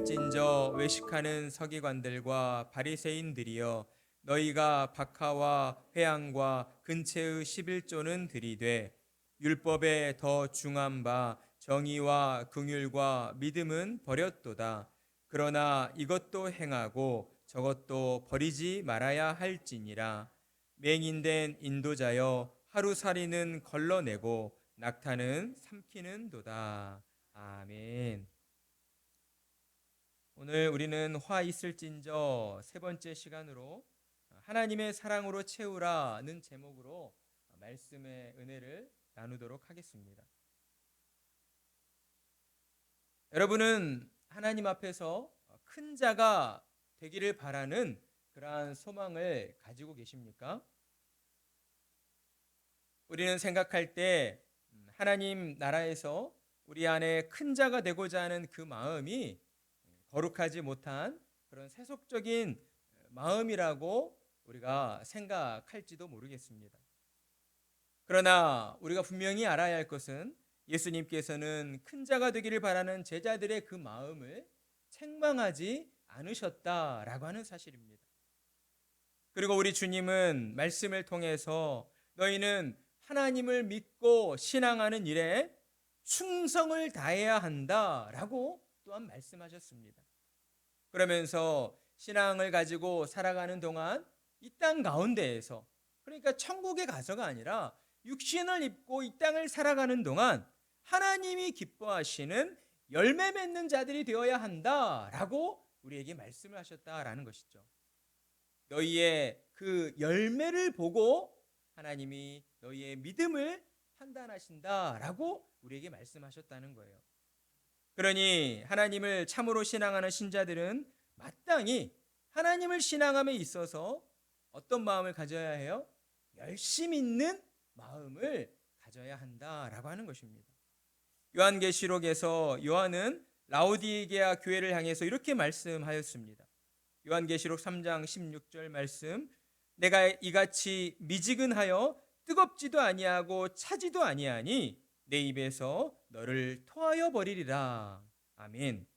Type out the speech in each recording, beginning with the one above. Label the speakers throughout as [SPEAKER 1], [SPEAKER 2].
[SPEAKER 1] 있을진저 외식하는 서기관들과 바리새인들이여 너희가 박하와 회향과 근체의 11조는 들이되 율법에 더 중한 바 정의와 긍휼과 믿음은 버렸도다. 그러나 이것도 행하고 저것도 버리지 말아야 할지니라. 맹인된 인도자여 하루살이는 걸러내고 낙타는 삼키는도다. 아멘. 오늘 우리는 화 있을진저 세 번째 시간으로 하나님의 사랑으로 채우라는 제목으로 말씀의 은혜를 나누도록 하겠습니다. 여러분은 하나님 앞에서 큰 자가 되기를 바라는 그러한 소망을 가지고 계십니까? 우리는 생각할 때 하나님 나라에서 우리 안에 큰 자가 되고자 하는 그 마음이 거룩하지 못한 그런 세속적인 마음이라고 우리가 생각할지도 모르겠습니다. 그러나 우리가 분명히 알아야 할 것은 예수님께서는 큰 자가 되기를 바라는 제자들의 그 마음을 책망하지 않으셨다라고 하는 사실입니다. 그리고 우리 주님은 말씀을 통해서 너희는 하나님을 믿고 신앙하는 일에 충성을 다해야 한다라고 또한 말씀하셨습니다. 그러면서 신앙을 가지고 살아가는 동안 이 땅 가운데에서, 그러니까 천국에 가서가 아니라 육신을 입고 이 땅을 살아가는 동안 하나님이 기뻐하시는 열매 맺는 자들이 되어야 한다라고 우리에게 말씀을 하셨다라는 것이죠. 너희의 그 열매를 보고 하나님이 너희의 믿음을 판단하신다라고 우리에게 말씀하셨다는 거예요. 그러니 하나님을 참으로 신앙하는 신자들은 마땅히 하나님을 신앙함에 있어서 어떤 마음을 가져야 해요? 열심 있는 마음을 가져야 한다라고 하는 것입니다. 요한계시록에서 요한은 라오디게아 교회를 향해서 이렇게 말씀하였습니다. 요한계시록 3장 16절 말씀, 내가 이같이 미지근하여 뜨겁지도 아니하고 차지도 아니하니 내 입에서 너를 토하여 버리리라. 아멘.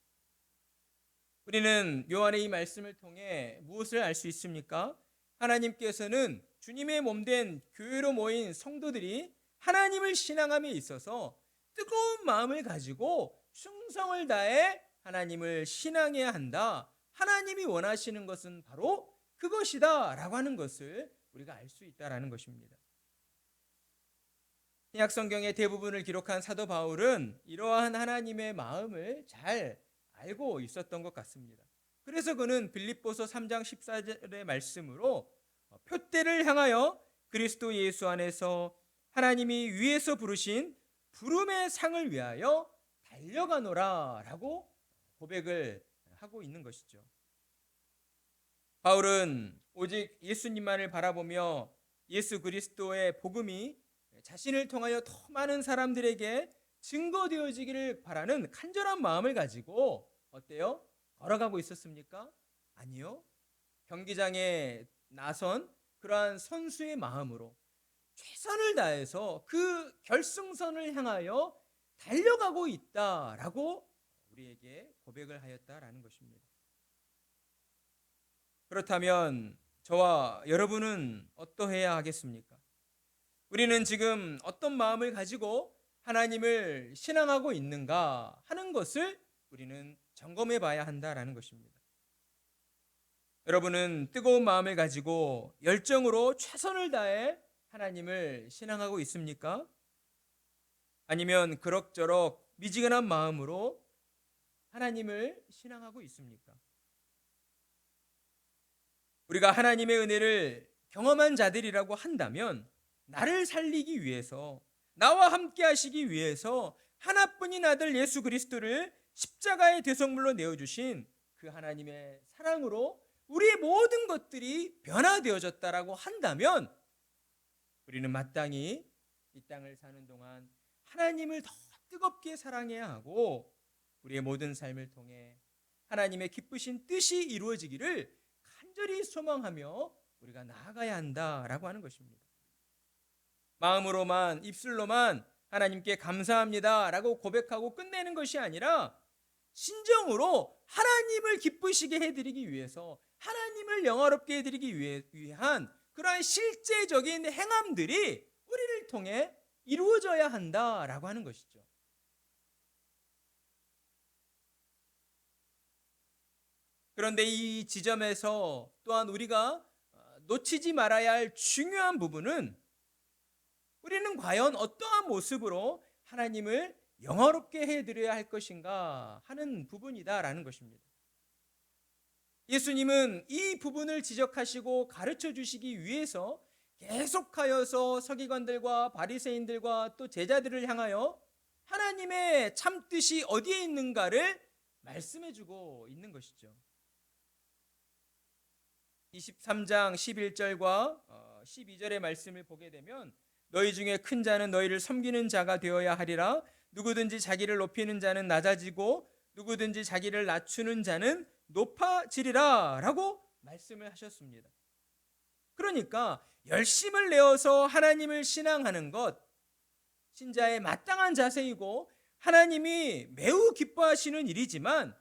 [SPEAKER 1] 우리는 요한의 이 말씀을 통해 무엇을 알 수 있습니까? 하나님께서는 주님의 몸된 교회로 모인 성도들이 하나님을 신앙함에 있어서 뜨거운 마음을 가지고 충성을 다해 하나님을 신앙해야 한다. 하나님이 원하시는 것은 바로 그것이다 라고 하는 것을 우리가 알 수 있다라는 것입니다. 신약 성경의 대부분을 기록한 사도 바울은 이러한 하나님의 마음을 잘 알고 있었던 것 같습니다. 그래서 그는 빌립보서 3장 14절의 말씀으로 표대를 향하여 그리스도 예수 안에서 하나님이 위에서 부르신 부름의 상을 위하여 달려가노라 라고 고백을 하고 있는 것이죠. 바울은 오직 예수님만을 바라보며 예수 그리스도의 복음이 자신을 통하여 더 많은 사람들에게 증거되어지기를 바라는 간절한 마음을 가지고 어때요? 걸어가고 있었습니까? 아니요. 경기장에 나선 그러한 선수의 마음으로 최선을 다해서 그 결승선을 향하여 달려가고 있다라고 우리에게 고백을 하였다라는 것입니다. 그렇다면 저와 여러분은 어떠해야 하겠습니까? 우리는 지금 어떤 마음을 가지고 하나님을 신앙하고 있는가 하는 것을 우리는 점검해 봐야 한다라는 것입니다. 여러분은 뜨거운 마음을 가지고 열정으로 최선을 다해 하나님을 신앙하고 있습니까? 아니면 그럭저럭 미지근한 마음으로 하나님을 신앙하고 있습니까? 우리가 하나님의 은혜를 경험한 자들이라고 한다면 나를 살리기 위해서, 나와 함께 하시기 위해서 하나뿐인 아들 예수 그리스도를 십자가의 대속물로 내어주신 그 하나님의 사랑으로 우리의 모든 것들이 변화되어졌다라고 한다면 우리는 마땅히 이 땅을 사는 동안 하나님을 더 뜨겁게 사랑해야 하고 우리의 모든 삶을 통해 하나님의 기쁘신 뜻이 이루어지기를 간절히 소망하며 우리가 나아가야 한다라고 하는 것입니다. 마음으로만, 입술로만 하나님께 감사합니다 라고 고백하고 끝내는 것이 아니라 진정으로 하나님을 기쁘시게 해드리기 위해서, 하나님을 영화롭게 해드리기 위한 그러한 실제적인 행함들이 우리를 통해 이루어져야 한다라고 하는 것이죠. 그런데 이 지점에서 또한 우리가 놓치지 말아야 할 중요한 부분은, 우리는 과연 어떠한 모습으로 하나님을 영화롭게 해드려야 할 것인가 하는 부분이다라는 것입니다. 예수님은 이 부분을 지적하시고 가르쳐 주시기 위해서 계속하여서 서기관들과 바리새인들과 또 제자들을 향하여 하나님의 참뜻이 어디에 있는가를 말씀해 주고 있는 것이죠. 23장 11절과 12절의 말씀을 보게 되면, 너희 중에 큰 자는 너희를 섬기는 자가 되어야 하리라. 누구든지 자기를 높이는 자는 낮아지고 누구든지 자기를 낮추는 자는 높아지리라 라고 말씀을 하셨습니다. 그러니까 열심을 내어서 하나님을 신앙하는 것, 신자의 마땅한 자세이고 하나님이 매우 기뻐하시는 일이지만,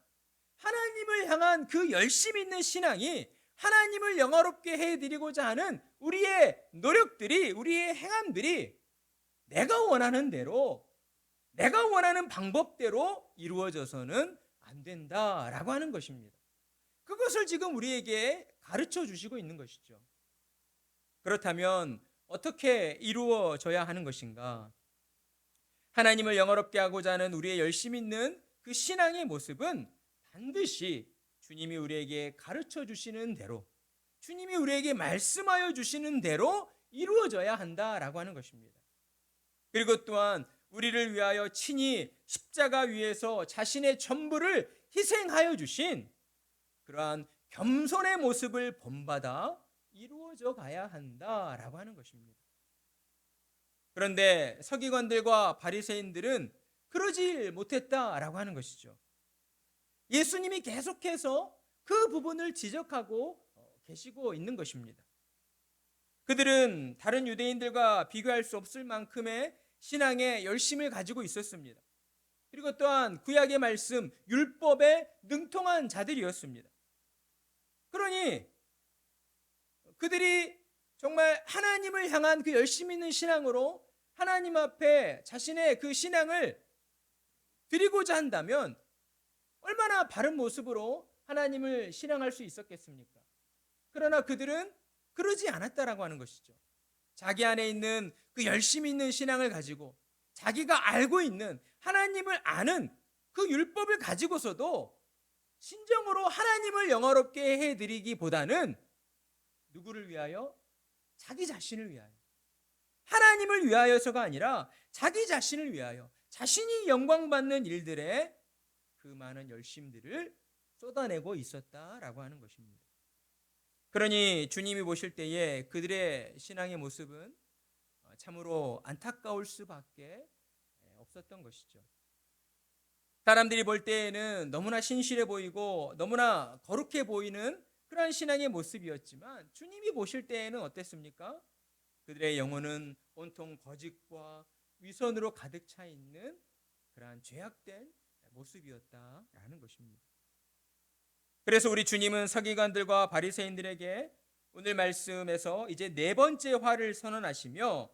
[SPEAKER 1] 하나님을 향한 그 열심 있는 신앙이 하나님을 영화롭게 해드리고자 하는 우리의 노력들이, 우리의 행함들이 내가 원하는 대로, 내가 원하는 방법대로 이루어져서는 안 된다라고 하는 것입니다. 그것을 지금 우리에게 가르쳐 주시고 있는 것이죠. 그렇다면 어떻게 이루어져야 하는 것인가? 하나님을 영화롭게 하고자 하는 우리의 열심 있는 그 신앙의 모습은 반드시 주님이 우리에게 가르쳐 주시는 대로, 주님이 우리에게 말씀하여 주시는 대로 이루어져야 한다라고 하는 것입니다. 그리고 또한 우리를 위하여 친히 십자가 위에서 자신의 전부를 희생하여 주신 그러한 겸손의 모습을 본받아 이루어져 가야 한다라고 하는 것입니다. 그런데 서기관들과 바리새인들은 그러지 못했다라고 하는 것이죠. 예수님이 계속해서 그 부분을 지적하고 계시고 있는 것입니다. 그들은 다른 유대인들과 비교할 수 없을 만큼의 신앙의 열심을 가지고 있었습니다. 그리고 또한 구약의 말씀, 율법에 능통한 자들이었습니다. 그러니 그들이 정말 하나님을 향한 그 열심 있는 신앙으로 하나님 앞에 자신의 그 신앙을 드리고자 한다면 얼마나 바른 모습으로 하나님을 신앙할 수 있었겠습니까? 그러나 그들은 그러지 않았다라고 하는 것이죠. 자기 안에 있는 그 열심 있는 신앙을 가지고, 자기가 알고 있는 하나님을 아는 그 율법을 가지고서도 진정으로 하나님을 영화롭게 해드리기보다는 누구를 위하여? 자기 자신을 위하여, 하나님을 위하여서가 아니라 자기 자신을 위하여, 자신이 영광받는 일들에 그 많은 열심들을 쏟아내고 있었다라고 하는 것입니다. 그러니 주님이 보실 때에 그들의 신앙의 모습은 참으로 안타까울 수밖에 없었던 것이죠. 사람들이 볼 때에는 너무나 신실해 보이고 너무나 거룩해 보이는 그러한 신앙의 모습이었지만, 주님이 보실 때에는 어땠습니까? 그들의 영혼은 온통 거짓과 위선으로 가득 차 있는 그러한 죄악된 모습이었다라는 것입니다. 그래서 우리 주님은 서기관들과 바리새인들에게 오늘 말씀에서 이제 네 번째 화를 선언하시며,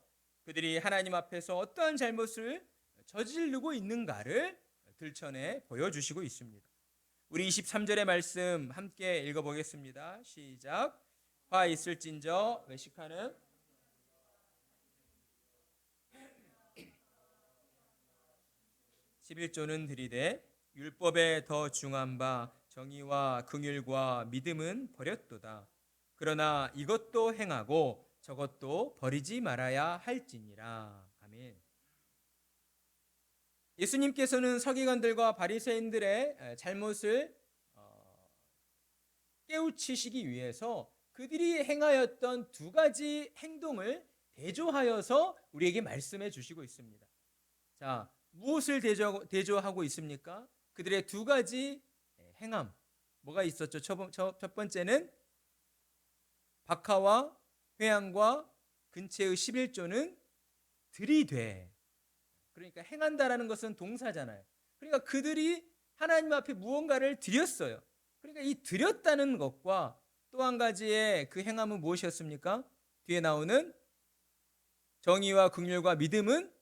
[SPEAKER 1] 그들이 하나님 앞에서 어떠한 잘못을 저지르고 있는가를 들춰내 보여주시고 있습니다. 우리 23절의 말씀 함께 읽어보겠습니다. 시작. 화 있을진저 외식하는 11조는 들이되 율법에 더 중한 바 정의와 긍휼과 믿음은 버렸도다. 그러나 이것도 행하고 저것도 버리지 말아야 할지니라. 아멘. 예수님께서는 서기관들과 바리새인들의 잘못을 깨우치시기 위해서 그들이 행하였던 두 가지 행동을 대조하여서 우리에게 말씀해 주시고 있습니다. 자, 무엇을 대조하고 있습니까? 그들의 두 가지 행함, 뭐가 있었죠? 첫 번째는 박하와 회양과 근체의 11조는 들이되, 그러니까 행한다라는 것은 동사잖아요. 그러니까 그들이 하나님 앞에 무언가를 드렸어요. 그러니까 이 드렸다는 것과 또 한 가지의 그 행함은 무엇이었습니까? 뒤에 나오는 정의와 긍휼과 믿음은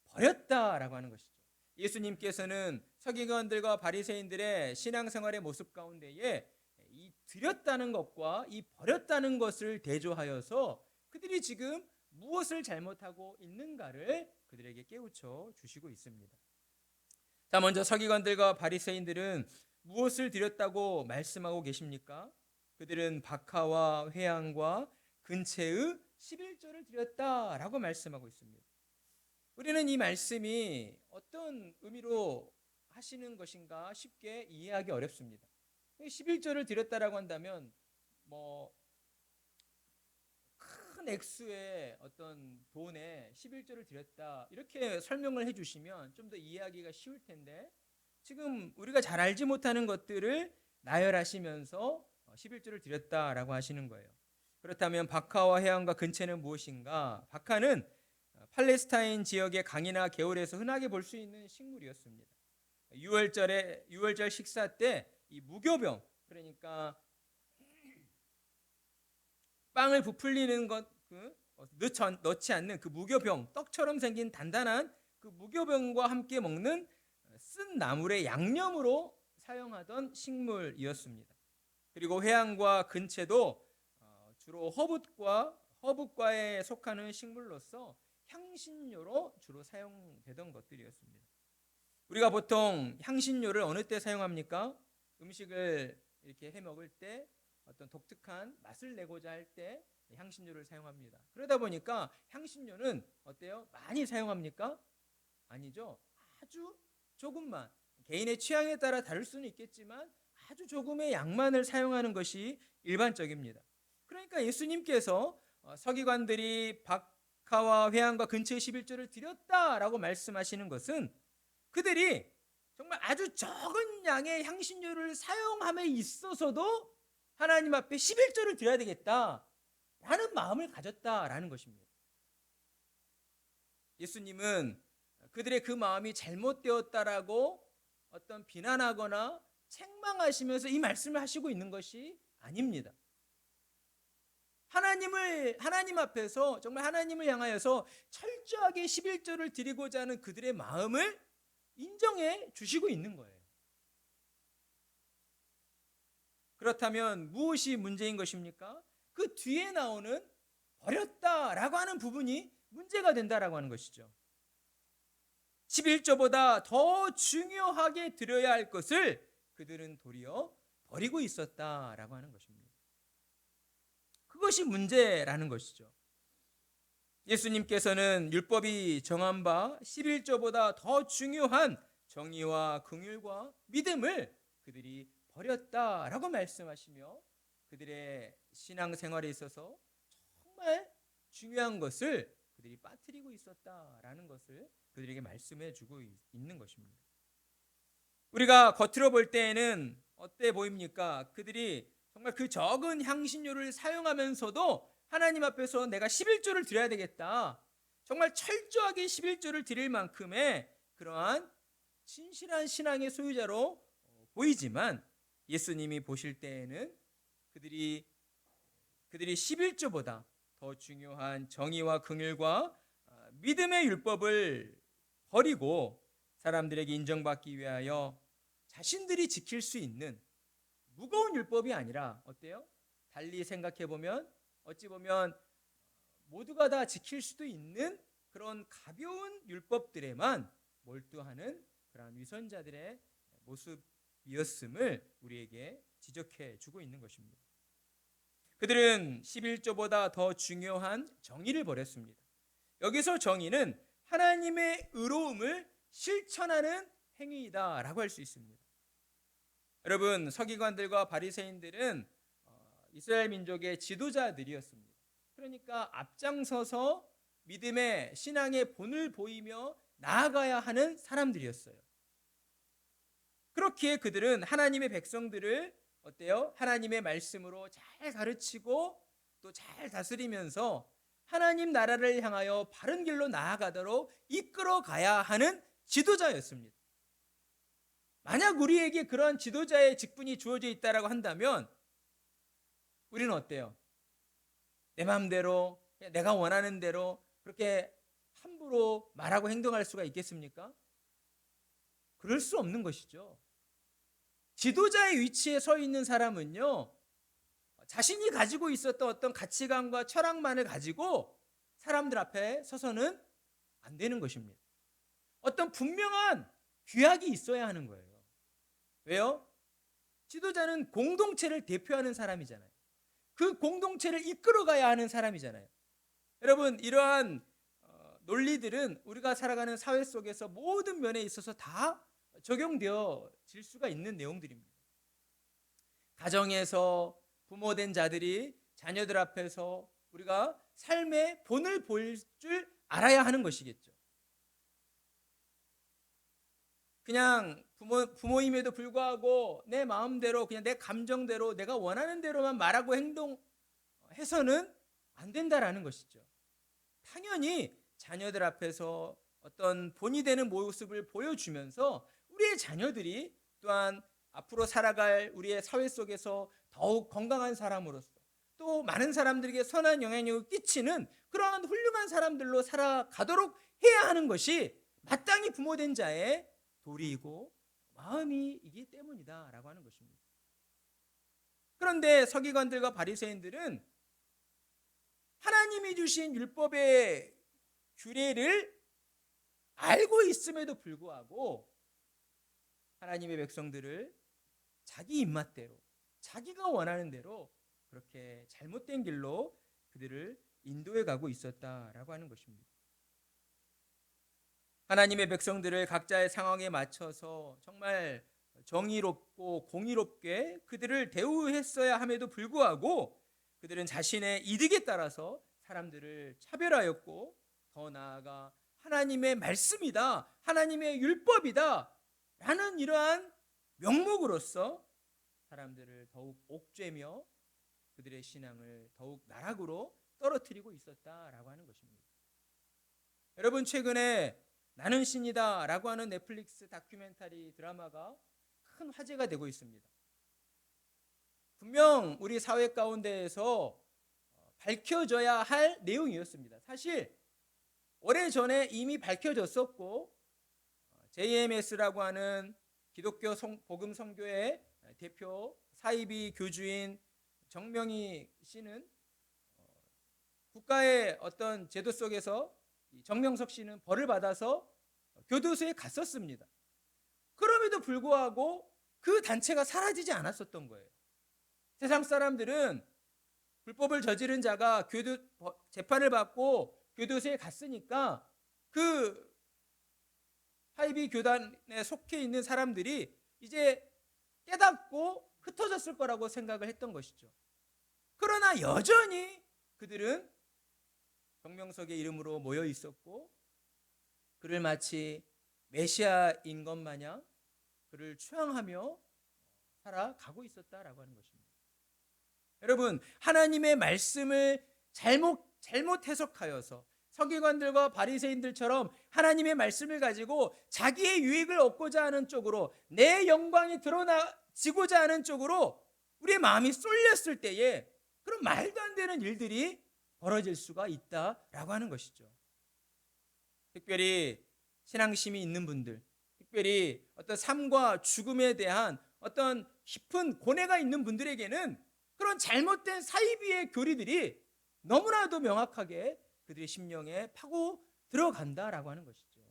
[SPEAKER 1] 버렸다라고 하는 것이죠. 예수님께서는 서기관들과 바리새인들의 신앙생활의 모습 가운데에 이 드렸다는 것과 이 버렸다는 것을 대조하여서 그들이 지금 무엇을 잘못하고 있는가를 그들에게 깨우쳐 주시고 있습니다. 자, 먼저 서기관들과 바리새인들은 무엇을 드렸다고 말씀하고 계십니까? 그들은 박하와 회향과 근체의 11조를 드렸다라고 말씀하고 있습니다. 우리는 이 말씀이 어떤 의미로 하시는 것인가 쉽게 이해하기 어렵습니다. 11조를 드렸다라고 한다면 큰 액수의 어떤 돈에 11조를 드렸다 이렇게 설명을 해주시면 좀 더 이해하기가 쉬울 텐데 지금 우리가 잘 알지 못하는 것들을 나열하시면서 11조를 드렸다라고 하시는 거예요. 그렇다면 박하와 해안과 근체는 무엇인가? 박하는 팔레스타인 지역의 강이나 개울에서 흔하게 볼 수 있는 식물이었습니다. 6월절 식사 때 이 무교병, 그러니까 빵을 부풀리는 것 넣지 않는 그 무교병, 떡처럼 생긴 단단한 그 무교병과 함께 먹는 쓴 나물의 양념으로 사용하던 식물이었습니다. 그리고 회향과 근체도 주로 허브과에 속하는 식물로서 향신료로 주로 사용되던 것들이었습니다. 우리가 보통 향신료를 어느 때 사용합니까? 음식을 이렇게 해 먹을 때 어떤 독특한 맛을 내고자 할 때 향신료를 사용합니다. 그러다 보니까 향신료는 어때요? 많이 사용합니까? 아니죠. 아주 조금만, 개인의 취향에 따라 다를 수는 있겠지만 아주 조금의 양만을 사용하는 것이 일반적입니다. 그러니까 예수님께서 서기관들이 박하와 회향과 근처의 11조를 드렸다라고 말씀하시는 것은 그들이 정말 아주 적은 양의 향신료를 사용함에 있어서도 하나님 앞에 11조를 드려야 되겠다라는 마음을 가졌다라는 것입니다. 예수님은 그들의 그 마음이 잘못되었다라고 어떤 비난하거나 책망하시면서 이 말씀을 하시고 있는 것이 아닙니다. 하나님 앞에서 정말 하나님을 향하여서 철저하게 11조를 드리고자 하는 그들의 마음을 인정해 주시고 있는 거예요. 그렇다면 무엇이 문제인 것입니까? 그 뒤에 나오는 버렸다라고 하는 부분이 문제가 된다라고 하는 것이죠. 11조보다 더 중요하게 드려야 할 것을 그들은 도리어 버리고 있었다라고 하는 것입니다. 그것이 문제라는 것이죠. 예수님께서는 율법이 정한 바 11조보다 더 중요한 정의와 긍휼과 믿음을 그들이 버렸다라고 말씀하시며 그들의 신앙생활에 있어서 정말 중요한 것을 그들이 빠뜨리고 있었다라는 것을 그들에게 말씀해 주고 있는 것입니다. 우리가 겉으로 볼 때에는 어때 보입니까? 그들이 정말 그 적은 향신료를 사용하면서도 하나님 앞에서 내가 11조를 드려야 되겠다, 정말 철저하게 11조를 드릴 만큼의 그러한 진실한 신앙의 소유자로 보이지만 예수님이 보실 때에는 그들이 11조보다 더 중요한 정의와 긍휼과 믿음의 율법을 버리고 사람들에게 인정받기 위하여 자신들이 지킬 수 있는 무거운 율법이 아니라 어때요? 달리 생각해 보면 어찌 보면 모두가 다 지킬 수도 있는 그런 가벼운 율법들에만 몰두하는 그러한 위선자들의 모습이었음을 우리에게 지적해 주고 있는 것입니다. 그들은 11조보다 더 중요한 정의를 버렸습니다. 여기서 정의는 하나님의 의로움을 실천하는 행위이다라고 할 수 있습니다. 여러분, 서기관들과 바리새인들은 이스라엘 민족의 지도자들이었습니다. 그러니까 앞장서서 믿음의 신앙의 본을 보이며 나아가야 하는 사람들이었어요. 그렇기에 그들은 하나님의 백성들을 어때요? 하나님의 말씀으로 잘 가르치고 또 잘 다스리면서 하나님 나라를 향하여 바른 길로 나아가도록 이끌어 가야 하는 지도자였습니다. 만약 우리에게 그런 지도자의 직분이 주어져 있다라고 한다면 우리는 어때요? 내 마음대로 그냥 내가 원하는 대로 그렇게 함부로 말하고 행동할 수가 있겠습니까? 그럴 수 없는 것이죠. 지도자의 위치에 서 있는 사람은요, 자신이 가지고 있었던 어떤 가치관과 철학만을 가지고 사람들 앞에 서서는 안 되는 것입니다. 어떤 분명한 규약이 있어야 하는 거예요. 왜요? 지도자는 공동체를 대표하는 사람이잖아요. 그 공동체를 이끌어가야 하는 사람이잖아요. 여러분, 이러한 논리들은 우리가 살아가는 사회 속에서 모든 면에 있어서 다 적용되어질 수가 있는 내용들입니다. 가정에서 부모된 자들이 자녀들 앞에서 우리가 삶의 본을 보일 줄 알아야 하는 것이겠죠. 그냥 부모임에도 불구하고 내 마음대로 그냥 내 감정대로 내가 원하는 대로만 말하고 행동해서는 안 된다라는 것이죠. 당연히 자녀들 앞에서 어떤 본이 되는 모습을 보여주면서 우리의 자녀들이 또한 앞으로 살아갈 우리의 사회 속에서 더욱 건강한 사람으로서 또 많은 사람들에게 선한 영향력을 끼치는 그러한 훌륭한 사람들로 살아가도록 해야 하는 것이 마땅히 부모된 자의 도리이고 마음이기 때문이다라고 하는 것입니다. 그런데 서기관들과 바리새인들은 하나님이 주신 율법의 규례를 알고 있음에도 불구하고 하나님의 백성들을 자기 입맛대로 자기가 원하는 대로 그렇게 잘못된 길로 그들을 인도해 가고 있었다라고 하는 것입니다. 하나님의 백성들을 각자의 상황에 맞춰서 정말 정의롭고 공의롭게 그들을 대우했어야 함에도 불구하고 그들은 자신의 이득에 따라서 사람들을 차별하였고 더 나아가 하나님의 말씀이다, 하나님의 율법이다 라는 이러한 명목으로서 사람들을 더욱 옥죄며 그들의 신앙을 더욱 나락으로 떨어뜨리고 있었다라고 하는 것입니다. 여러분, 최근에 나는 신이다 라고 하는 넷플릭스 다큐멘터리 드라마가 큰 화제가 되고 있습니다. 분명 우리 사회 가운데에서 밝혀져야 할 내용이었습니다. 사실 오래전에 이미 밝혀졌었고 JMS라고 하는 기독교 복음 선교회 대표 사이비 교주인 정명희 씨는 국가의 어떤 제도 속에서 정명석 씨는 벌을 받아서 교도소에 갔었습니다. 그럼에도 불구하고 그 단체가 사라지지 않았었던 거예요. 세상 사람들은 불법을 저지른 자가 재판을 받고 교도소에 갔으니까 그 하이비 교단에 속해 있는 사람들이 이제 깨닫고 흩어졌을 거라고 생각을 했던 것이죠. 그러나 여전히 그들은 정명석의 이름으로 모여 있었고 그를 마치 메시아인 것 마냥 그를 추앙하며 살아가고 있었다라고 하는 것입니다. 여러분, 하나님의 말씀을 잘못 해석하여서 서기관들과 바리새인들처럼 하나님의 말씀을 가지고 자기의 유익을 얻고자 하는 쪽으로 내 영광이 드러나지고자 하는 쪽으로 우리의 마음이 쏠렸을 때에 그런 말도 안 되는 일들이 벌어질 수가 있다라고 하는 것이죠. 특별히 신앙심이 있는 분들, 특별히 어떤 삶과 죽음에 대한 어떤 깊은 고뇌가 있는 분들에게는 그런 잘못된 사이비의 교리들이 너무나도 명확하게 그들의 심령에 파고 들어간다라고 하는 것이죠.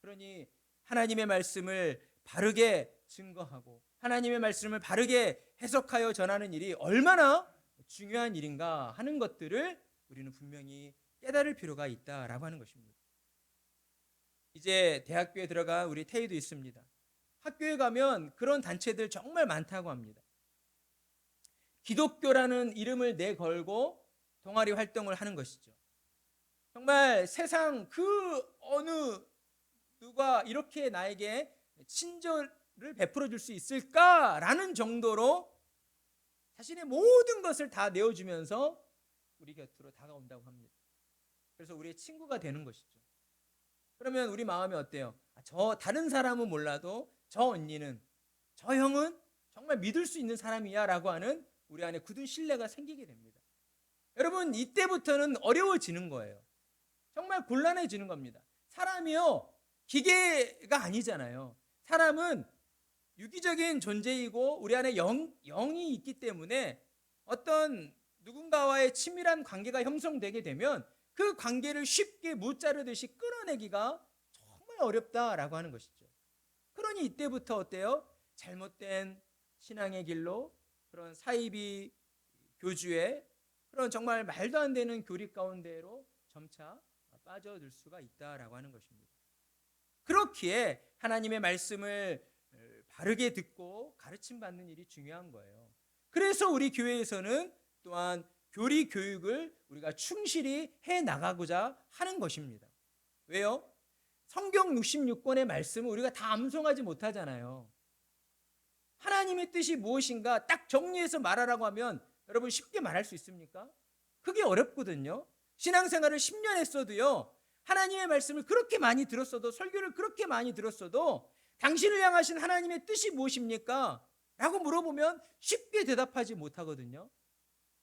[SPEAKER 1] 그러니 하나님의 말씀을 바르게 증거하고 하나님의 말씀을 바르게 해석하여 전하는 일이 얼마나 중요한 일인가 하는 것들을 우리는 분명히 깨달을 필요가 있다라고 하는 것입니다. 이제 대학교에 들어간 우리 태희도 있습니다. 학교에 가면 그런 단체들 정말 많다고 합니다. 기독교라는 이름을 내걸고 동아리 활동을 하는 것이죠. 정말 세상 그 어느 누가 이렇게 나에게 친절을 베풀어 줄 수 있을까라는 정도로 자신의 모든 것을 다 내어주면서 우리 곁으로 다가온다고 합니다. 그래서 우리의 친구가 되는 것이죠. 그러면 우리 마음이 어때요? 저 다른 사람은 몰라도 저 언니는, 저 형은 정말 믿을 수 있는 사람이야 라고 하는 우리 안에 굳은 신뢰가 생기게 됩니다. 여러분, 이때부터는 어려워지는 거예요. 정말 곤란해지는 겁니다. 사람이요, 기계가 아니잖아요. 사람은 유기적인 존재이고 우리 안에 영이 있기 때문에 어떤 누군가와의 친밀한 관계가 형성되게 되면 그 관계를 쉽게 무자르듯이 끌어내기가 정말 어렵다라고 하는 것이죠. 그러니 이때부터 어때요? 잘못된 신앙의 길로, 그런 사이비 교주의 그런 정말 말도 안 되는 교리 가운데로 점차 빠져들 수가 있다라고 하는 것입니다. 그렇기에 하나님의 말씀을 바르게 듣고 가르침 받는 일이 중요한 거예요. 그래서 우리 교회에서는 또한 교리 교육을 우리가 충실히 해 나가고자 하는 것입니다. 왜요? 성경 66권의 말씀을 우리가 다 암송하지 못하잖아요. 하나님의 뜻이 무엇인가 딱 정리해서 말하라고 하면 여러분 쉽게 말할 수 있습니까? 그게 어렵거든요. 신앙생활을 10년 했어도요, 하나님의 말씀을 그렇게 많이 들었어도, 설교를 그렇게 많이 들었어도 당신을 향하신 하나님의 뜻이 무엇입니까? 라고 물어보면 쉽게 대답하지 못하거든요.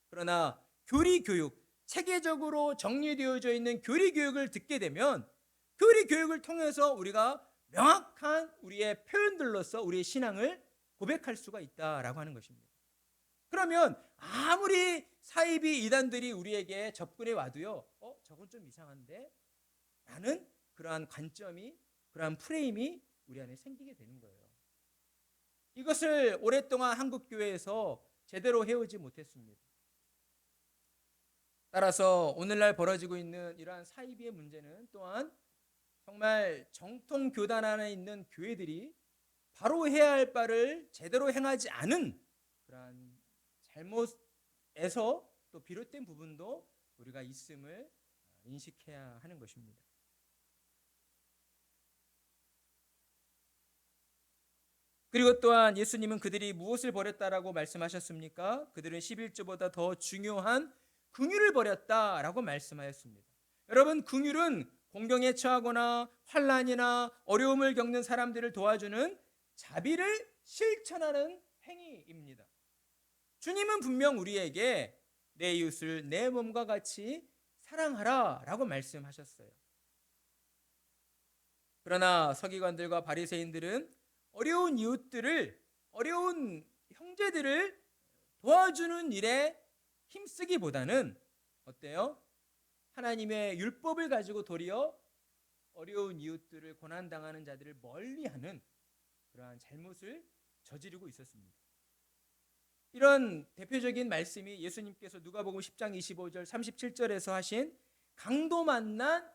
[SPEAKER 1] 그러나 교리 교육, 체계적으로 정리되어져 있는 교리 교육을 듣게 되면 교리 교육을 통해서 우리가 명확한 우리의 표현들로서 우리의 신앙을 고백할 수가 있다라고 하는 것입니다. 그러면 아무리 사이비 이단들이 우리에게 접근해 와도요, 저건 좀 이상한데? 라는 그러한 관점이, 그러한 프레임이 우리 안에 생기게 되는 거예요. 이것을 오랫동안 한국 교회에서 제대로 해오지 못했습니다. 따라서 오늘날 벌어지고 있는 이러한 사이비의 문제는 또한 정말 정통 교단 안에 있는 교회들이 바로 해야 할 바를 제대로 행하지 않은 그러한 잘못에서 또 비롯된 부분도 우리가 있음을 인식해야 하는 것입니다. 그리고 또한 예수님은 그들이 무엇을 버렸다라고 말씀하셨습니까? 그들은 11조보다 더 중요한 긍휼을 버렸다라고 말씀하였습니다. 여러분, 긍휼은 공경에 처하거나 환난이나 어려움을 겪는 사람들을 도와주는 자비를 실천하는 행위입니다. 주님은 분명 우리에게 내 이웃을 내 몸과 같이 사랑하라 라고 말씀하셨어요. 그러나 서기관들과 바리새인들은 어려운 이웃들을, 어려운 형제들을 도와주는 일에 힘쓰기보다는 어때요? 하나님의 율법을 가지고 도리어 어려운 이웃들을 고난당하는 자들을 멀리하는 그러한 잘못을 저지르고 있었습니다. 이런 대표적인 말씀이 예수님께서 누가복음 10장 25절 37절에서 하신 강도 만난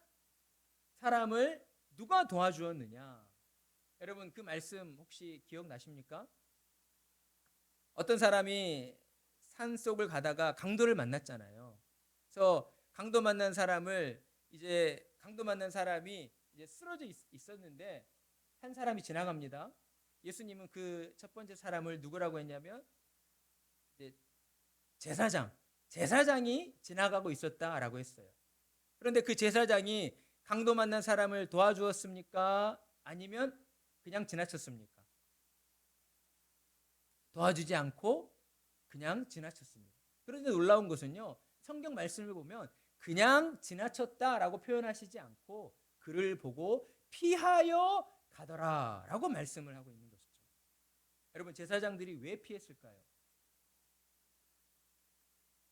[SPEAKER 1] 사람을 누가 도와주었느냐. 여러분, 그 말씀 혹시 기억나십니까? 어떤 사람이 산속을 가다가 강도를 만났잖아요. 그래서 강도 만난 사람이 이제 쓰러져 있었는데 한 사람이 지나갑니다. 예수님은 그 첫 번째 사람을 누구라고 했냐면 이제 제사장이 지나가고 있었다라고 했어요. 그런데 그 제사장이 강도 만난 사람을 도와주었습니까? 아니면 그냥 지나쳤습니까? 도와주지 않고 그냥 지나쳤습니다. 그런데 놀라운 것은요, 성경 말씀을 보면 그냥 지나쳤다라고 표현하시지 않고 그를 보고 피하여 가더라 라고 말씀을 하고 있는 것이죠. 여러분, 제사장들이 왜 피했을까요?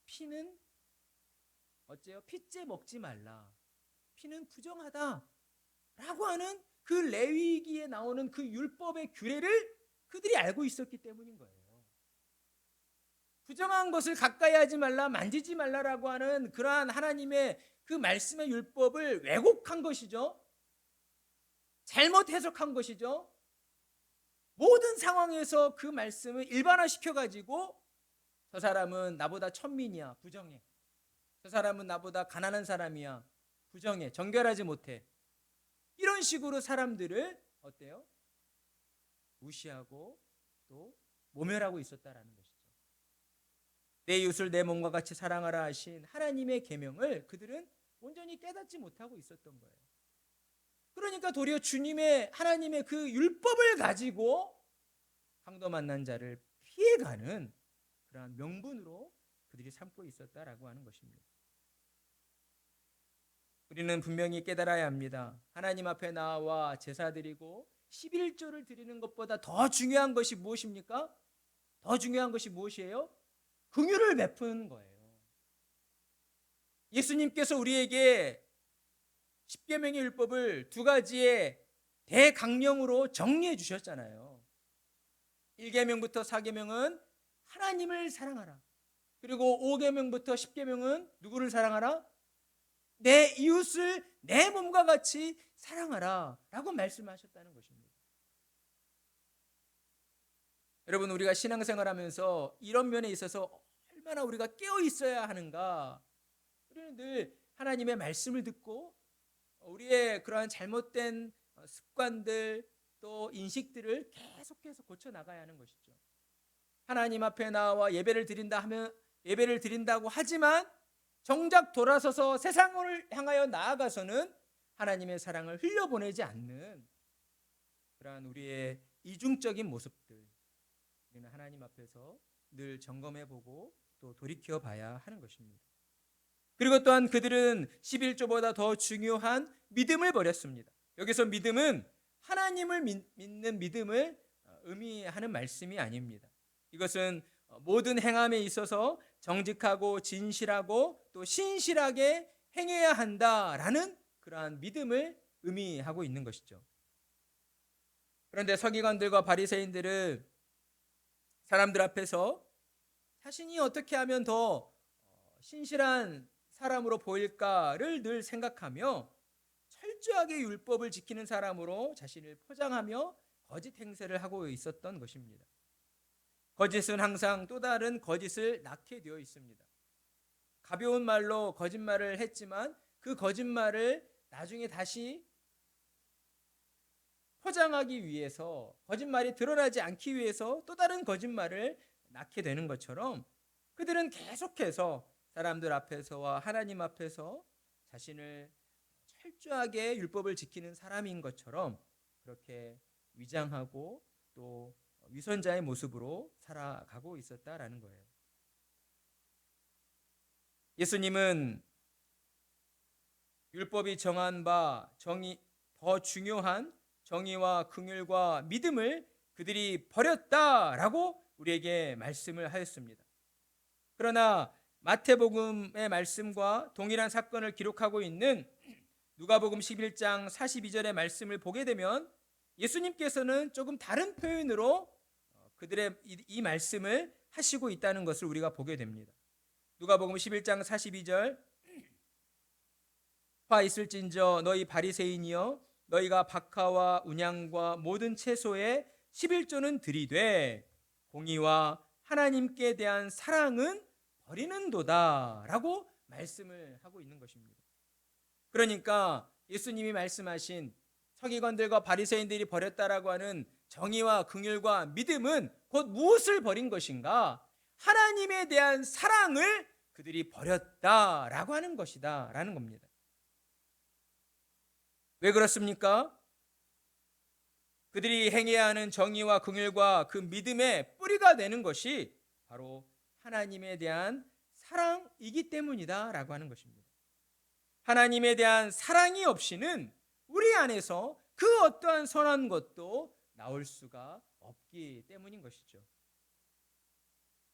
[SPEAKER 1] 피는 어째요? 피째 먹지 말라, 피는 부정하다 라고 하는 그 레위기에 나오는 그 율법의 규례를 그들이 알고 있었기 때문인 거예요. 부정한 것을 가까이 하지 말라, 만지지 말라라고 하는 그러한 하나님의 그 말씀의 율법을 왜곡한 것이죠. 잘못 해석한 것이죠. 모든 상황에서 그 말씀을 일반화시켜가지고 저 사람은 나보다 천민이야, 부정해. 저 사람은 나보다 가난한 사람이야, 부정해, 정결하지 못해. 이런 식으로 사람들을 어때요? 무시하고 또 모멸하고 있었다라는 것이죠. 내 이웃을 내 몸과 같이 사랑하라 하신 하나님의 계명을 그들은 온전히 깨닫지 못하고 있었던 거예요. 그러니까 도리어 하나님의 그 율법을 가지고 강도 만난 자를 피해가는 그러한 명분으로 그들이 삼고 있었다라고 하는 것입니다. 우리는 분명히 깨달아야 합니다. 하나님 앞에 나와 제사 드리고 11조를 드리는 것보다 더 중요한 것이 무엇입니까? 더 중요한 것이 무엇이에요? 긍휼을 베푸는 거예요. 예수님께서 우리에게 십계명의 율법을 두 가지의 대강령으로 정리해 주셨잖아요. 1계명부터 4계명은 하나님을 사랑하라. 그리고 5계명부터 10계명은 누구를 사랑하라? 내 이웃을 내 몸과 같이 사랑하라 라고 말씀하셨다는 것입니다. 여러분, 우리가 신앙생활하면서 이런 면에 있어서 얼마나 우리가 깨어 있어야 하는가. 우리는 늘 하나님의 말씀을 듣고 우리의 그러한 잘못된 습관들 또 인식들을 계속해서 고쳐나가야 하는 것이죠. 하나님 앞에 나와 예배를 드린다고 하지만 정작 돌아서서 세상을 향하여 나아가서는 하나님의 사랑을 흘려보내지 않는 그러한 우리의 이중적인 모습들, 우리는 하나님 앞에서 늘 점검해보고 또 돌이켜봐야 하는 것입니다. 그리고 또한 그들은 11조보다 더 중요한 믿음을 버렸습니다. 여기서 믿음은 하나님을 믿는 믿음을 의미하는 말씀이 아닙니다. 이것은 모든 행함에 있어서 정직하고 진실하고 또 신실하게 행해야 한다라는 그러한 믿음을 의미하고 있는 것이죠. 그런데 서기관들과 바리새인들은 사람들 앞에서 자신이 어떻게 하면 더 신실한 사람으로 보일까를 늘 생각하며 철저하게 율법을 지키는 사람으로 자신을 포장하며 거짓 행세를 하고 있었던 것입니다. 거짓은 항상 또 다른 거짓을 낳게 되어 있습니다. 가벼운 말로 거짓말을 했지만 그 거짓말을 나중에 다시 포장하기 위해서, 거짓말이 드러나지 않기 위해서 또 다른 거짓말을 낳게 되는 것처럼 그들은 계속해서 사람들 앞에서와 하나님 앞에서 자신을 철저하게 율법을 지키는 사람인 것처럼 그렇게 위장하고 또 위선자의 모습으로 살아가고 있었다라는 거예요. 예수님은 율법이 정한 바 더 중요한 정의와 긍휼과 믿음을 그들이 버렸다라고 우리에게 말씀을 하였습니다. 그러나 마태복음의 말씀과 동일한 사건을 기록하고 있는 누가복음 11장 42절의 말씀을 보게 되면 예수님께서는 조금 다른 표현으로 그들의 이 말씀을 하시고 있다는 것을 우리가 보게 됩니다. 누가복음 11장 42절, 화 있을진저 너희 바리새인이여 너희가 박하와 운양과 모든 채소에 11조는 드리되 공의와 하나님께 대한 사랑은 버리는도다 라고 말씀을 하고 있는 것입니다. 그러니까 예수님이 말씀하신 서기관들과 바리새인들이 버렸다라고 하는 정의와 긍휼과 믿음은 곧 무엇을 버린 것인가? 하나님에 대한 사랑을 그들이 버렸다라고 하는 것이다 라는 겁니다. 왜 그렇습니까? 그들이 행해야 하는 정의와 긍휼과 그 믿음의 뿌리가 되는 것이 바로 하나님에 대한 사랑이기 때문이다 라고 하는 것입니다. 하나님에 대한 사랑이 없이는 우리 안에서 그 어떠한 선한 것도 나올 수가 없기 때문인 것이죠.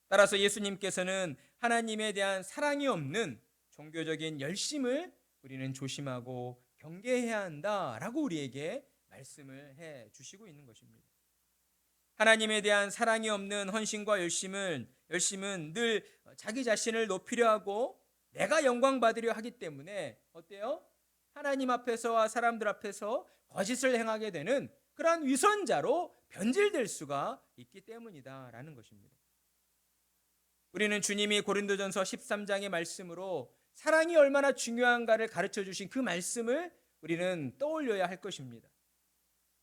[SPEAKER 1] 따라서 예수님께서는 하나님에 대한 사랑이 없는 종교적인 열심을 우리는 조심하고 경계해야 한다라고 우리에게 말씀을 해 주시고 있는 것입니다. 하나님에 대한 사랑이 없는 헌신과 열심은 늘 자기 자신을 높이려 하고 내가 영광 받으려 하기 때문에 어때요? 하나님 앞에서와 사람들 앞에서 거짓을 행하게 되는 그러한 위선자로 변질될 수가 있기 때문이다라는 것입니다. 우리는 주님이 고린도전서 13장의 말씀으로 사랑이 얼마나 중요한가를 가르쳐 주신 그 말씀을 우리는 떠올려야 할 것입니다.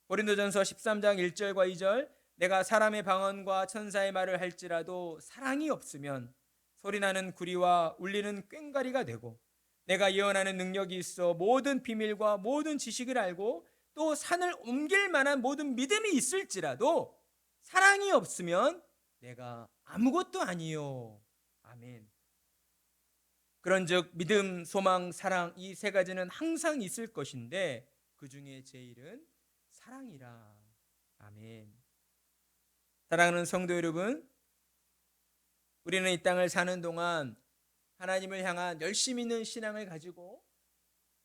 [SPEAKER 1] 고린도전서 13장 1절과 2절, 내가 사람의 방언과 천사의 말을 할지라도 사랑이 없으면 소리나는 구리와 울리는 꽹과리가 되고 내가 예언하는 능력이 있어 모든 비밀과 모든 지식을 알고 또 산을 옮길 만한 모든 믿음이 있을지라도 사랑이 없으면 내가 아무것도 아니요. 아멘. 그런즉 믿음, 소망, 사랑 이 세 가지는 항상 있을 것인데 그 중에 제일은 사랑이라. 아멘. 사랑하는 성도 여러분, 우리는 이 땅을 사는 동안 하나님을 향한 열심 있는 신앙을 가지고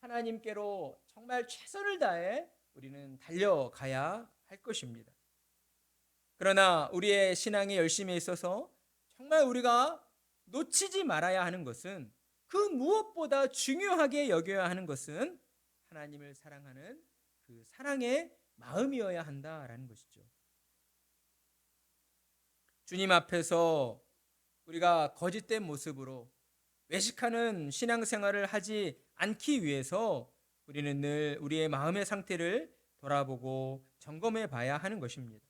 [SPEAKER 1] 하나님께로 정말 최선을 다해 우리는 달려가야 할 것입니다. 그러나 우리의 신앙의 열심에 있어서 정말 우리가 놓치지 말아야 하는 것은, 그 무엇보다 중요하게 여겨야 하는 것은 하나님을 사랑하는 그 사랑의 마음이어야 한다라는 것이죠. 주님 앞에서 우리가 거짓된 모습으로 외식하는 신앙생활을 하지 않기 위해서 우리는 늘 우리의 마음의 상태를 돌아보고 점검해 봐야 하는 것입니다.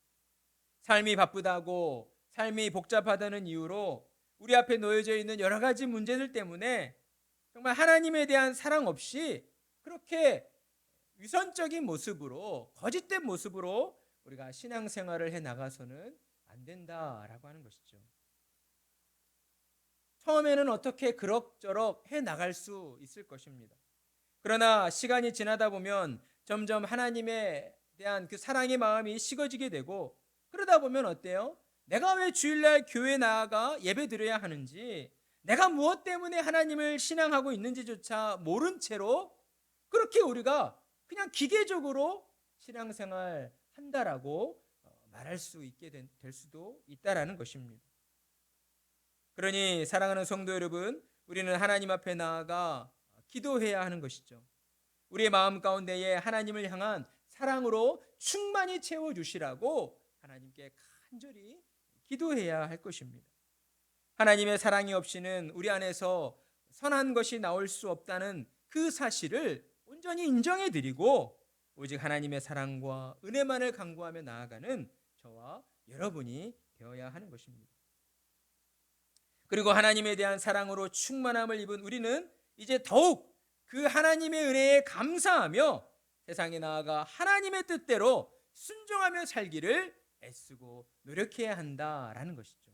[SPEAKER 1] 삶이 바쁘다고, 삶이 복잡하다는 이유로 우리 앞에 놓여져 있는 여러 가지 문제들 때문에 정말 하나님에 대한 사랑 없이 그렇게 위선적인 모습으로, 거짓된 모습으로 우리가 신앙생활을 해 나가서는 안 된다라고 하는 것이죠. 처음에는 어떻게 그럭저럭 해 나갈 수 있을 것입니다. 그러나 시간이 지나다 보면 점점 하나님에 대한 그 사랑의 마음이 식어지게 되고, 그러다 보면 어때요? 내가 왜 주일날 교회 나아가 예배 드려야 하는지, 내가 무엇 때문에 하나님을 신앙하고 있는지조차 모른 채로 그렇게 우리가 그냥 기계적으로 신앙생활 한다라고 말할 수 있게 될 수도 있다라는 것입니다. 그러니 사랑하는 성도 여러분, 우리는 하나님 앞에 나아가 기도해야 하는 것이죠. 우리의 마음 가운데에 하나님을 향한 사랑으로 충만히 채워주시라고 하나님께 간절히 기도해야 할 것입니다. 하나님의 사랑이 없이는 우리 안에서 선한 것이 나올 수 없다는 그 사실을 온전히 인정해 드리고, 오직 하나님의 사랑과 은혜만을 간구하며 나아가는 저와 여러분이 되어야 하는 것입니다. 그리고 하나님에 대한 사랑으로 충만함을 입은 우리는 이제 더욱 그 하나님의 은혜에 감사하며 세상에 나아가 하나님의 뜻대로 순종하며 살기를 애쓰고 노력해야 한다라는 것이죠.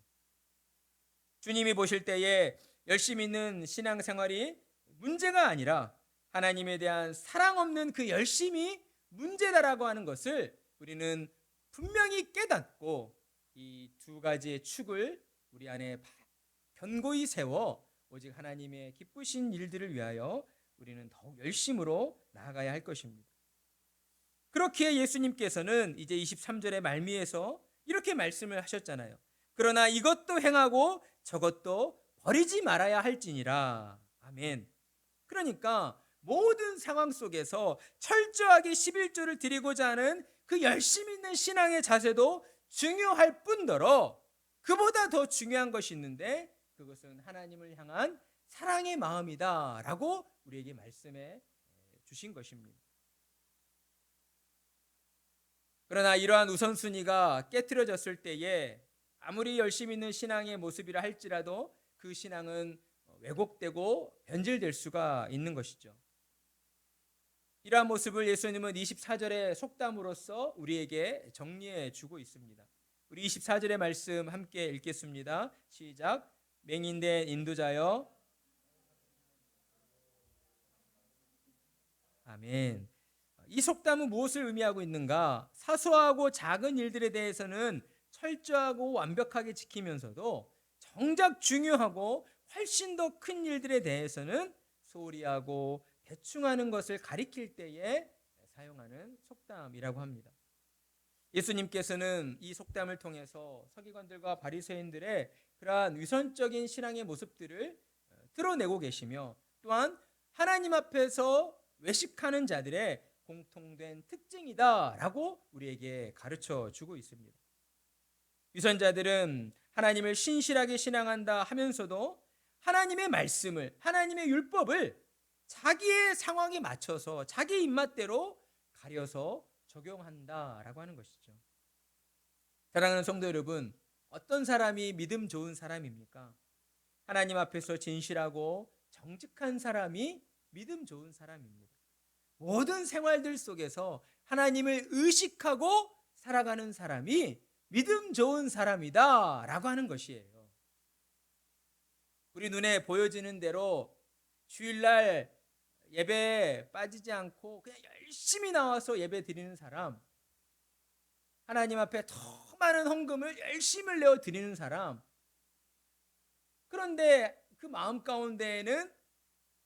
[SPEAKER 1] 주님이 보실 때에 열심히 있는 신앙생활이 문제가 아니라 하나님에 대한 사랑 없는 그 열심이 문제다라고 하는 것을 우리는 분명히 깨닫고, 이 두 가지의 축을 우리 안에 견고히 세워 오직 하나님의 기쁘신 일들을 위하여 우리는 더욱 열심으로 나아가야 할 것입니다. 그렇기에 예수님께서는 이제 23절의 말미에서 이렇게 말씀을 하셨잖아요. 그러나 이것도 행하고 저것도 버리지 말아야 할지니라. 아멘. 그러니까 모든 상황 속에서 철저하게 11조를 드리고자 하는 그 열심 있는 신앙의 자세도 중요할 뿐더러 그보다 더 중요한 것이 있는데, 그것은 하나님을 향한 사랑의 마음이다라고 우리에게 말씀해 주신 것입니다. 그러나 이러한 우선순위가 깨트려졌을 때에 아무리 열심히 있는 신앙의 모습이라 할지라도 그 신앙은 왜곡되고 변질될 수가 있는 것이죠. 이러한 모습을 예수님은 24절의 속담으로써 우리에게 정리해 주고 있습니다. 우리 24절의 말씀 함께 읽겠습니다. 시작. 맹인된 인도자여. 아멘. 이 속담은 무엇을 의미하고 있는가? 사소하고 작은 일들에 대해서는 철저하고 완벽하게 지키면서도 정작 중요하고 훨씬 더 큰 일들에 대해서는 소홀히 하고 대충 하는 것을 가리킬 때에 사용하는 속담이라고 합니다. 예수님께서는 이 속담을 통해서 서기관들과 바리새인들의 그러한 위선적인 신앙의 모습들을 드러내고 계시며, 또한 하나님 앞에서 외식하는 자들의 공통된 특징이다라고 우리에게 가르쳐 주고 있습니다. 위선자들은 하나님을 신실하게 신앙한다 하면서도 하나님의 말씀을, 하나님의 율법을 자기의 상황에 맞춰서 자기 입맛대로 가려서 적용한다라고 하는 것이죠. 사랑하는 성도 여러분, 어떤 사람이 믿음 좋은 사람입니까? 하나님 앞에서 진실하고 정직한 사람이 믿음 좋은 사람입니다. 모든 생활들 속에서 하나님을 의식하고 살아가는 사람이 믿음 좋은 사람이다 라고 하는 것이에요. 우리 눈에 보여지는 대로 주일날 예배에 빠지지 않고 그냥 열심히 나와서 예배 드리는 사람, 하나님 앞에 더 많은 헌금을 열심히 내어 드리는 사람, 그런데 그 마음 가운데에는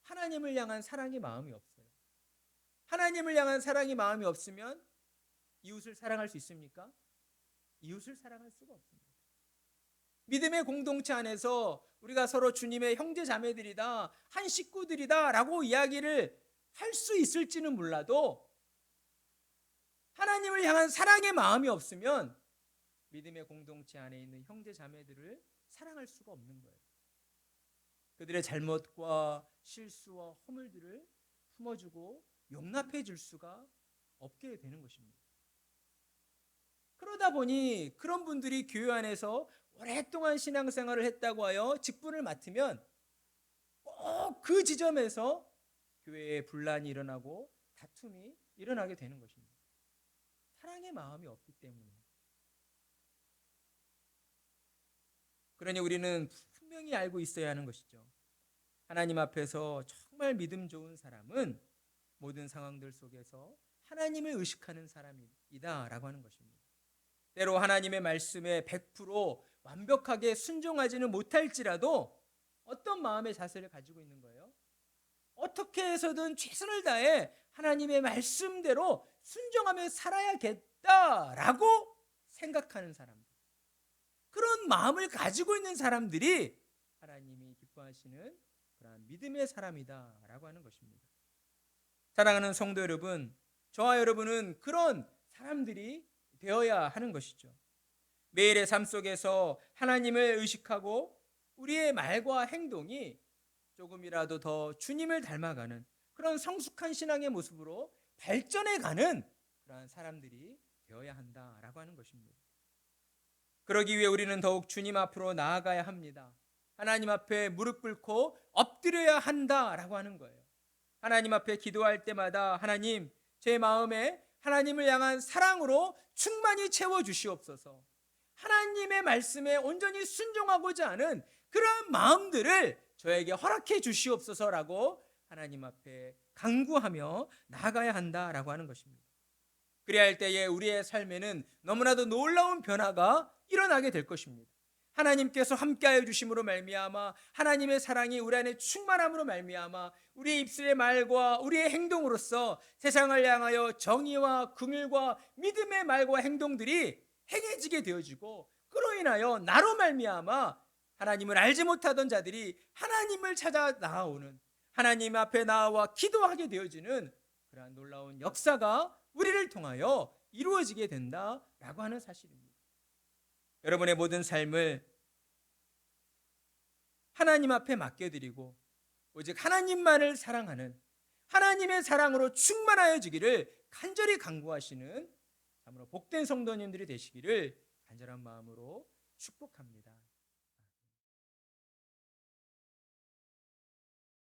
[SPEAKER 1] 하나님을 향한 사랑의 마음이 없어요. 하나님을 향한 사랑의 마음이 없으면 이웃을 사랑할 수 있습니까? 이웃을 사랑할 수가 없습니다. 믿음의 공동체 안에서 우리가 서로 주님의 형제 자매들이다, 한 식구들이다 라고 이야기를 할 수 있을지는 몰라도 하나님을 향한 사랑의 마음이 없으면 믿음의 공동체 안에 있는 형제 자매들을 사랑할 수가 없는 거예요. 그들의 잘못과 실수와 허물들을 품어주고 용납해 줄 수가 없게 되는 것입니다. 그러다 보니 그런 분들이 교회 안에서 오랫동안 신앙생활을 했다고 하여 직분을 맡으면 꼭 그 지점에서 교회에 분란이 일어나고 다툼이 일어나게 되는 것입니다. 사랑의 마음이 없기 때문에. 그러니 우리는 분명히 알고 있어야 하는 것이죠. 하나님 앞에서 정말 믿음 좋은 사람은 모든 상황들 속에서 하나님을 의식하는 사람이다 라고 하는 것입니다. 때로 하나님의 말씀에 100% 완벽하게 순종하지는 못할지라도 어떤 마음의 자세를 가지고 있는 거예요? 어떻게 해서든 최선을 다해 하나님의 말씀대로 순종하며 살아야겠다라고 생각하는 사람들, 그런 마음을 가지고 있는 사람들이 하나님이 기뻐하시는 그러한 믿음의 사람이다라고 하는 것입니다. 사랑하는 성도 여러분, 저와 여러분은 그런 사람들이 되어야 하는 것이죠. 매일의 삶 속에서 하나님을 의식하고 우리의 말과 행동이 조금이라도 더 주님을 닮아가는 그런 성숙한 신앙의 모습으로 발전해가는 그러한 사람들이 되어야 한다라고 하는 것입니다. 그러기 위해 우리는 더욱 주님 앞으로 나아가야 합니다. 하나님 앞에 무릎 꿇고 엎드려야 한다라고 하는 거예요. 하나님 앞에 기도할 때마다 하나님, 제 마음에 하나님을 향한 사랑으로 충만히 채워주시옵소서. 하나님의 말씀에 온전히 순종하고자 하는 그런 마음들을 저에게 허락해 주시옵소서라고 하나님 앞에 간구하며 나아가야 한다라고 하는 것입니다. 그래야 할 때에 우리의 삶에는 너무나도 놀라운 변화가 일어나게 될 것입니다. 하나님께서 함께하여 주심으로 말미암아 하나님의 사랑이 우리 안에 충만함으로 말미암아 우리의 입술의 말과 우리의 행동으로서 세상을 향하여 정의와 긍휼과 믿음의 말과 행동들이 행해지게 되어지고, 그로 인하여 나로 말미암아 하나님을 알지 못하던 자들이 하나님을 찾아 나아오는, 하나님 앞에 나와 기도하게 되어지는 그러한 놀라운 역사가 우리를 통하여 이루어지게 된다라고 하는 사실입니다. 여러분의 모든 삶을 하나님 앞에 맡겨드리고 오직 하나님만을 사랑하는, 하나님의 사랑으로 충만하여 지기를 간절히 간구하시는 참으로 복된 성도님들이 되시기를 간절한 마음으로 축복합니다.